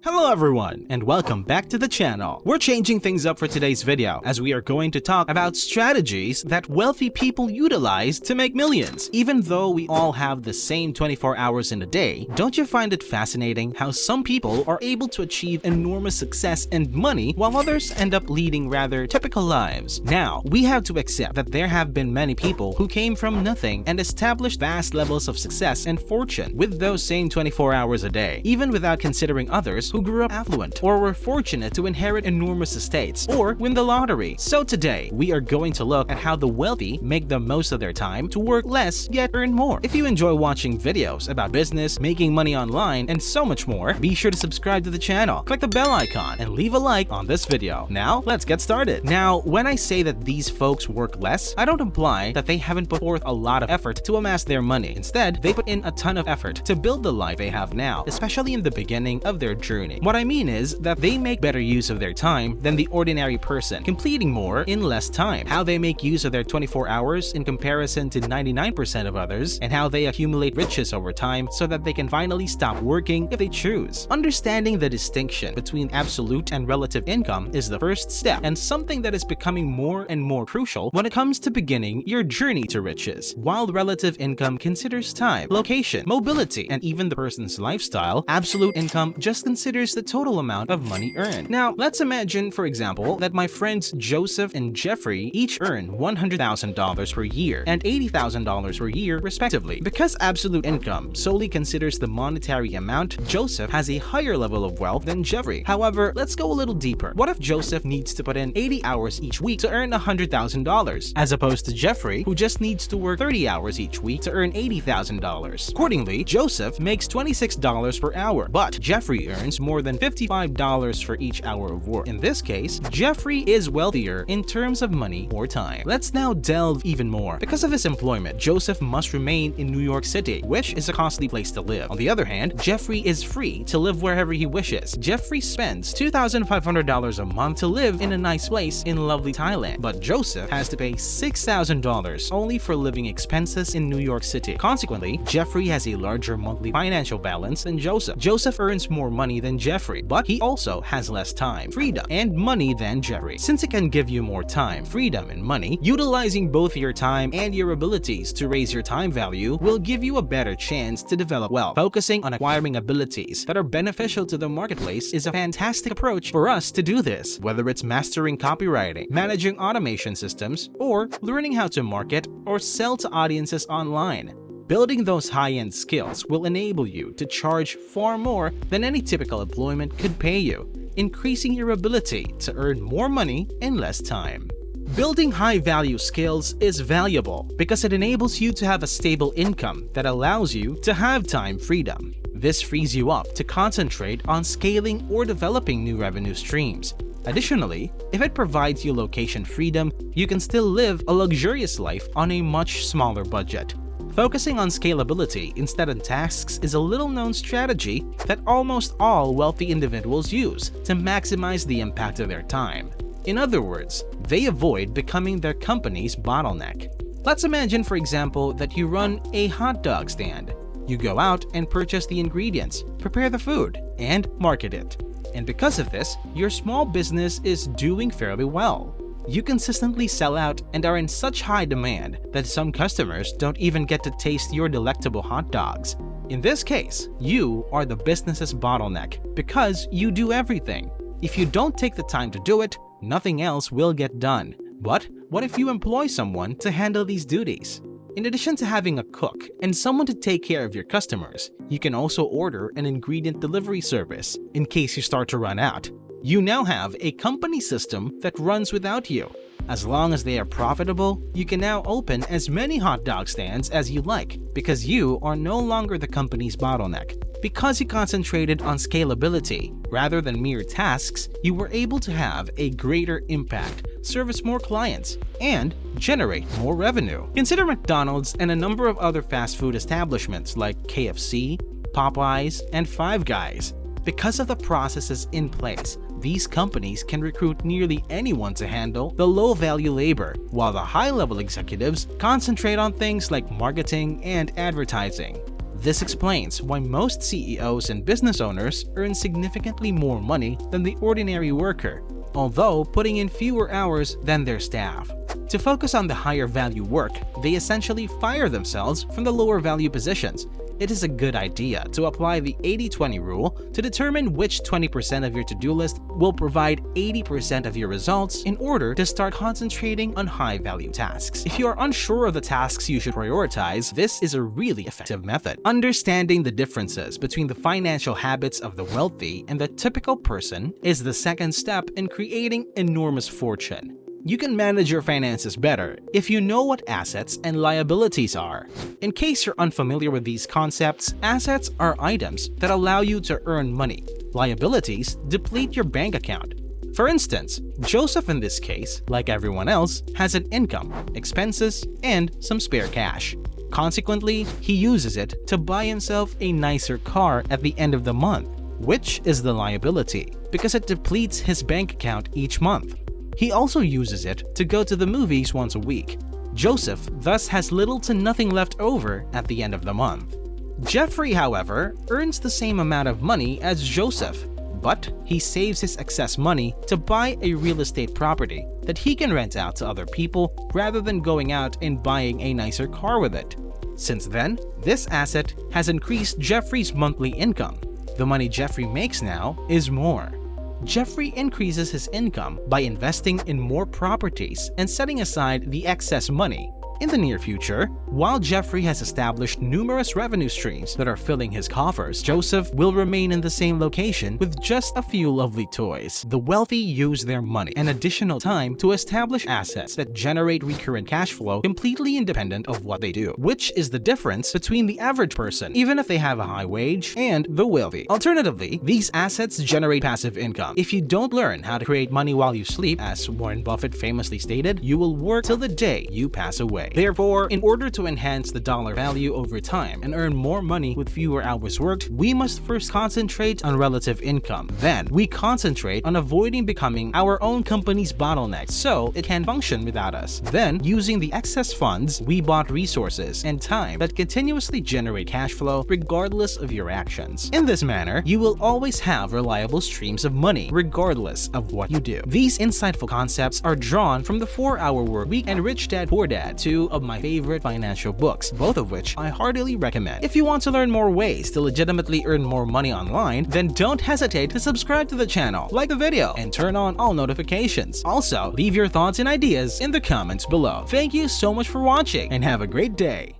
Hello everyone, and welcome back to the channel. We're changing things up for today's video as we are going to talk about strategies that wealthy people utilize to make millions. Even though we all have the same 24 hours in a day, don't you find it fascinating how some people are able to achieve enormous success and money while others end up leading rather typical lives? Now, we have to accept that there have been many people who came from nothing and established vast levels of success and fortune with those same 24 hours a day, even without considering others who grew up affluent or were fortunate to inherit enormous estates or win the lottery. So today, we are going to look at how the wealthy make the most of their time to work less yet earn more. If you enjoy watching videos about business, making money online, and so much more, be sure to subscribe to the channel, click the bell icon, and leave a like on this video. Now, let's get started. Now, when I say that these folks work less, I don't imply that they haven't put forth a lot of effort to amass their money. Instead, they put in a ton of effort to build the life they have now, especially in the beginning of their journey. What I mean is that they make better use of their time than the ordinary person, completing more in less time. How they make use of their 24 hours in comparison to 99% of others, and how they accumulate riches over time so that they can finally stop working if they choose. Understanding the distinction between absolute and relative income is the first step, and something that is becoming more and more crucial when it comes to beginning your journey to riches. While relative income considers time, location, mobility, and even the person's lifestyle, absolute income just considers the total amount of money earned. Now, let's imagine, for example, that my friends Joseph and Jeffrey each earn $100,000 per year and $80,000 per year, respectively. Because absolute income solely considers the monetary amount, Joseph has a higher level of wealth than Jeffrey. However, let's go a little deeper. What if Joseph needs to put in 80 hours each week to earn $100,000, as opposed to Jeffrey, who just needs to work 30 hours each week to earn $80,000? Accordingly, Joseph makes $26 per hour, but Jeffrey earns more than $55 for each hour of work. In this case, Jeffrey is wealthier in terms of money or time. Let's now delve even more. Because of his employment, Joseph must remain in New York City, which is a costly place to live. On the other hand, Jeffrey is free to live wherever he wishes. Jeffrey spends $2,500 a month to live in a nice place in lovely Thailand, but Joseph has to pay $6,000 only for living expenses in New York City. Consequently, Jeffrey has a larger monthly financial balance than Joseph. Joseph earns more money than Jeffrey, but he also has less time, freedom, and money than Jeffrey. Since it can give you more time, freedom, and money, utilizing both your time and your abilities to raise your time value will give you a better chance to develop wealth. Focusing on acquiring abilities that are beneficial to the marketplace is a fantastic approach for us to do this, whether it's mastering copywriting, managing automation systems, or learning how to market or sell to audiences online. Building those high-end skills will enable you to charge far more than any typical employment could pay you, increasing your ability to earn more money in less time. Building high-value skills is valuable because it enables you to have a stable income that allows you to have time freedom. This frees you up to concentrate on scaling or developing new revenue streams. Additionally, if it provides you location freedom, you can still live a luxurious life on a much smaller budget. Focusing on scalability instead of tasks is a little-known strategy that almost all wealthy individuals use to maximize the impact of their time. In other words, they avoid becoming their company's bottleneck. Let's imagine, for example, that you run a hot dog stand. You go out and purchase the ingredients, prepare the food, and market it. And because of this, your small business is doing fairly well. You consistently sell out and are in such high demand that some customers don't even get to taste your delectable hot dogs. In this case, you are the business's bottleneck because you do everything. If you don't take the time to do it, nothing else will get done. But what if you employ someone to handle these duties? In addition to having a cook and someone to take care of your customers, you can also order an ingredient delivery service in case you start to run out. You now have a company system that runs without you. As long as they are profitable, you can now open as many hot dog stands as you like because you are no longer the company's bottleneck. Because you concentrated on scalability rather than mere tasks, you were able to have a greater impact, service more clients, and generate more revenue. Consider McDonald's and a number of other fast food establishments like KFC, Popeyes, and Five Guys. Because of the processes in place, these companies can recruit nearly anyone to handle the low-value labor, while the high-level executives concentrate on things like marketing and advertising. This explains why most CEOs and business owners earn significantly more money than the ordinary worker, although putting in fewer hours than their staff. To focus on the higher value work, they essentially fire themselves from the lower value positions. It is a good idea to apply the 80-20 rule to determine which 20% of your to-do list will provide 80% of your results in order to start concentrating on high-value tasks. If you are unsure of the tasks you should prioritize, this is a really effective method. Understanding the differences between the financial habits of the wealthy and the typical person is the second step in creating enormous fortune. You can manage your finances better if you know what assets and liabilities are. In case you're unfamiliar with these concepts, assets are items that allow you to earn money. Liabilities deplete your bank account. For instance, Joseph in this case, like everyone else, has an income, expenses, and some spare cash. Consequently, he uses it to buy himself a nicer car at the end of the month, which is the liability, because it depletes his bank account each month. He also uses it to go to the movies once a week. Joseph thus has little to nothing left over at the end of the month. Jeffrey, however, earns the same amount of money as Joseph, but he saves his excess money to buy a real estate property that he can rent out to other people rather than going out and buying a nicer car with it. Since then, this asset has increased Jeffrey's monthly income. The money Jeffrey makes now is more. Jeffrey increases his income by investing in more properties and setting aside the excess money. In the near future, while Jeffrey has established numerous revenue streams that are filling his coffers, Joseph will remain in the same location with just a few lovely toys. The wealthy use their money and additional time to establish assets that generate recurrent cash flow completely independent of what they do, which is the difference between the average person, even if they have a high wage, and the wealthy. Alternatively, these assets generate passive income. If you don't learn how to create money while you sleep, as Warren Buffett famously stated, you will work till the day you pass away. Therefore, in order to enhance the dollar value over time and earn more money with fewer hours worked, we must first concentrate on relative income. Then, we concentrate on avoiding becoming our own company's bottleneck so it can function without us. Then, using the excess funds, we bought resources and time that continuously generate cash flow regardless of your actions. In this manner, you will always have reliable streams of money regardless of what you do. These insightful concepts are drawn from the 4-Hour Workweek and Rich Dad Poor Dad, two of my favorite financial books, both of which I heartily recommend. If you want to learn more ways to legitimately earn more money online, then don't hesitate to subscribe to the channel, like the video, and turn on all notifications. Also, leave your thoughts and ideas in the comments below. Thank you so much for watching, and have a great day.